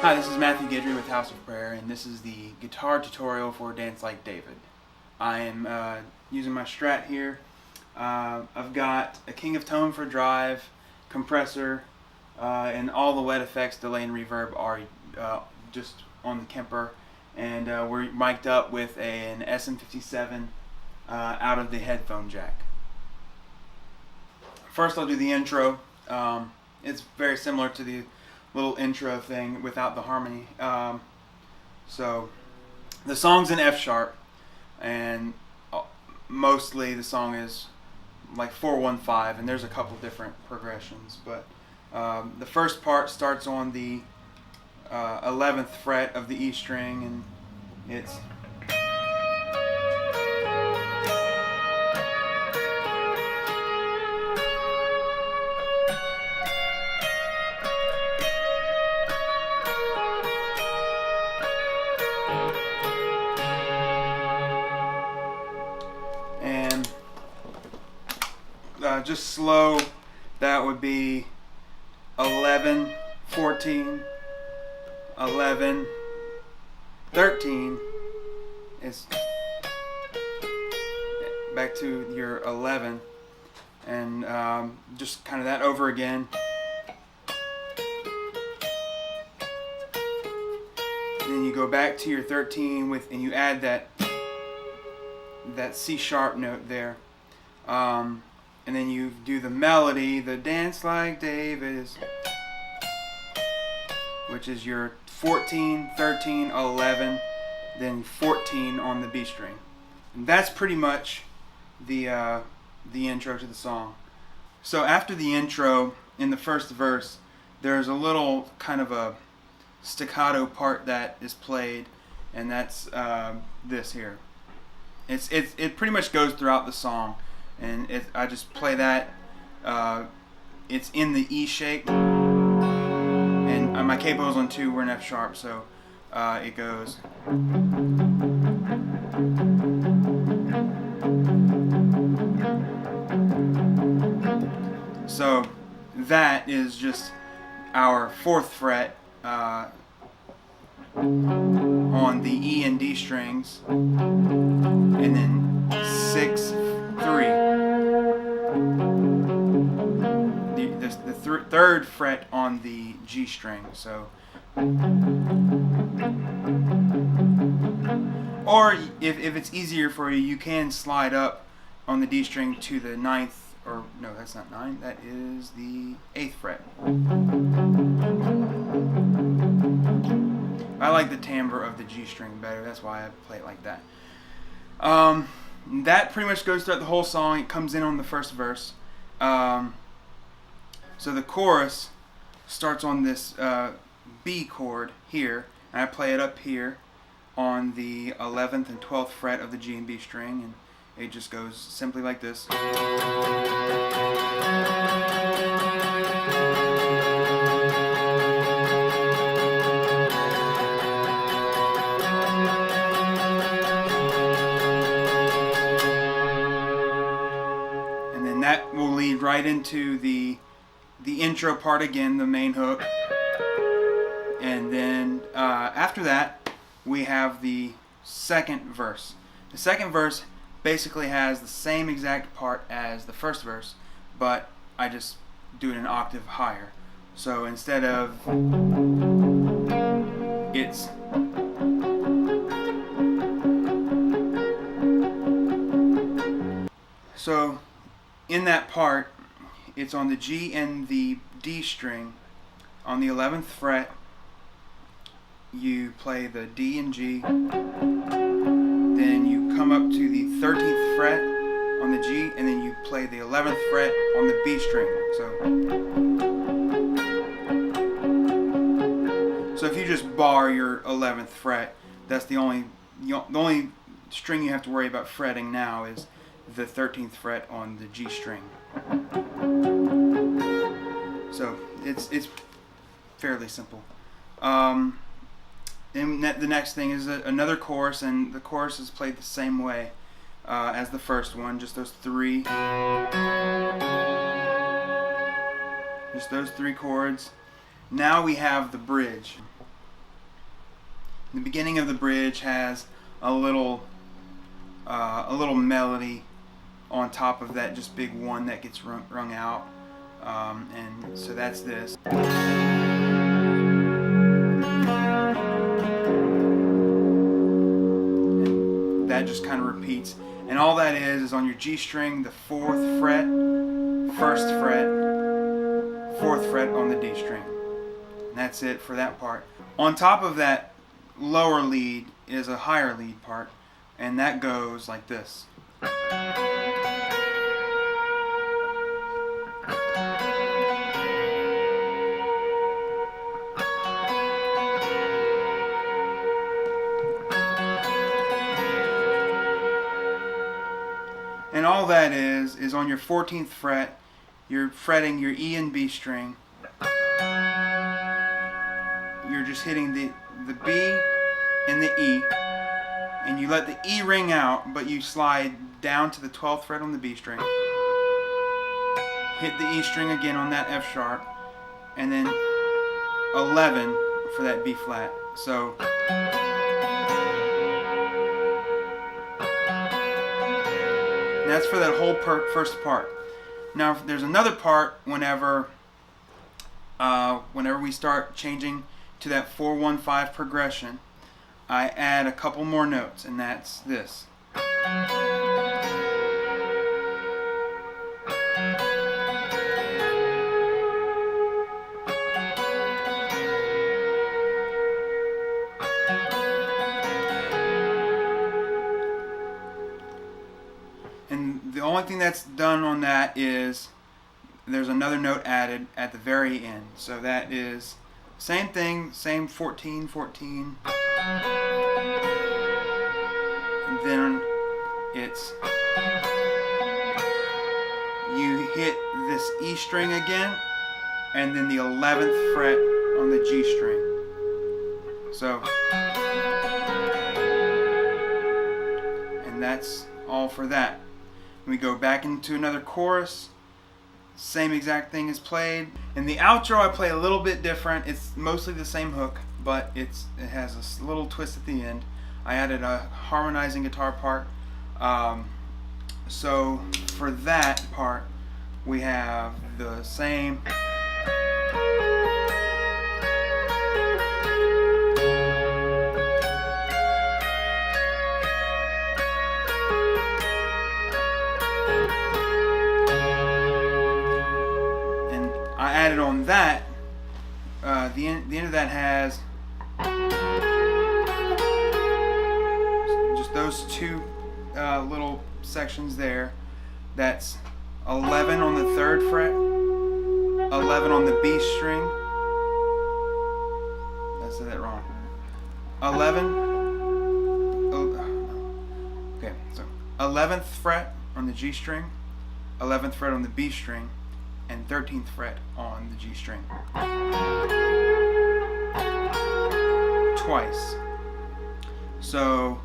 Hi, this is Matt Guidry with House of Prayer, and this is the guitar tutorial for Dance Like David. I am using my Strat here. I've got a King of Tone for drive, compressor, and all the wet effects, delay and reverb are just on the Kemper, and we're mic'd up with an SM57 out of the headphone jack. First I'll do the intro. It's very similar to the little intro thing without the harmony. So the song's in F sharp, and mostly the song is like 4-1-5, and there's a couple different progressions, but the first part starts on the 11th fret of the E string, and it's just slow, that would be 11, 14, 11, 13 is back to your 11, and just kind of that over again. And then you go back to your 13 and you add that C sharp note there. And then you do the melody, the Dance Like David, which is your 14, 13, 11, then 14 on the B string. And that's pretty much the intro to the song. So after the intro, in the first verse, there's a little kind of a staccato part that is played, and that's this here. It pretty much goes throughout the song. And I just play that. It's in the E shape, and my capo's on 2. We're in F sharp, so it goes. So that is just our 4th fret on the E and D strings, and then 6, 3. The 3rd fret on the G string. So, or if it's easier for you, you can slide up on the D string to the 9th, or no, that's not 9. That is the 8th fret. I like the timbre of the G string better. That's why I play it like that. That pretty much goes throughout the whole song. It comes in on the first verse. So the chorus starts on this B chord here, and I play it up here on the 11th and 12th fret of the G and B string, and it just goes simply like this. And then that will lead right into the intro part again, the main hook, and then after that we have the second verse. The second verse basically has the same exact part as the first verse, but I just do it an octave higher. So instead of it's so in that part, it's on the G and the D string. On the 11th fret, you play the D and G. Then you come up to the 13th fret on the G, and then you play the 11th fret on the B string. So if you just bar your 11th fret, that's the only string you have to worry about fretting now is the 13th fret on the G string. So it's fairly simple. And the next thing is another chorus, and the chorus is played the same way as the first one, just those 3 chords. Now we have the bridge. The beginning of the bridge has a little melody on top of that just big one that gets rung out, and so that's this. And that just kind of repeats, and all that is on your G string, the 4th fret, 1st fret, 4th fret on the D string. And that's it for that part. On top of that lower lead is a higher lead part, and that goes like this. And all that is on your 14th fret, you're fretting your E and B string. You're just hitting the B and the E, and you let the E ring out, but you slide down to the 12th fret on the B string, hit the E string again on that F sharp, and then 11 for that B flat. So that's for that whole first part. Now there's another part whenever we start changing to that 4-1-5 progression. I add a couple more notes, and that's this. And the only thing that's done on that is there's another note added at the very end. So that is same thing, same 14, 14. And then it's, you hit this E string again, and then the 11th fret on the G string. So, and that's all for that. We go back into another chorus, same exact thing is played. In the outro I play a little bit different. It's mostly the same hook, but it has a little twist at the end. I added a harmonizing guitar part. So for that part we have the same. I added on that, the end of that has just those two little sections there. That's 11 on the 3rd fret, 11 on the B string. I said that wrong. 11. Oh, no. Okay, so 11th fret on the G string, 11th fret on the B string, and 13th fret on the G string. Twice. So,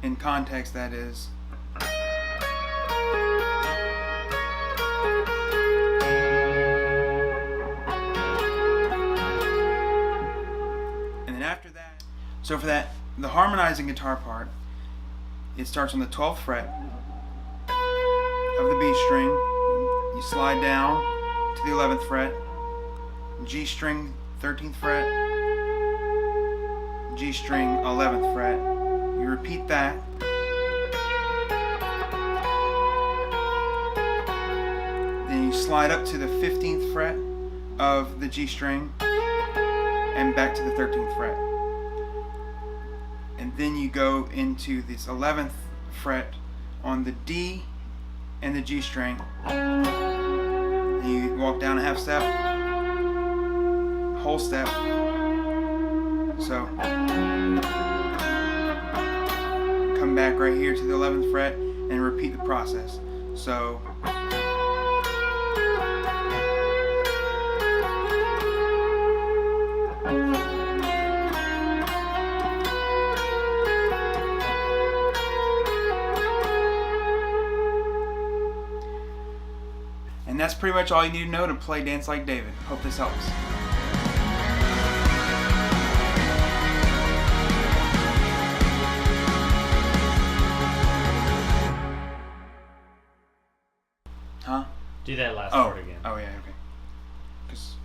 in context, that is. And then after that, so for that, the harmonizing guitar part, it starts on the 12th fret of the B string. You slide down to the 11th fret, G string 13th fret, G string 11th fret. You repeat that. Then you slide up to the 15th fret of the G string and back to the 13th fret. And then you go into this 11th fret on the D and the G string. You walk down a half step, whole step. So come back right here to the 11th fret and repeat the process. So and that's pretty much all you need to know to play Dance Like David. Hope this helps. Do that last part again. Oh yeah, okay. Because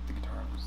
the guitar was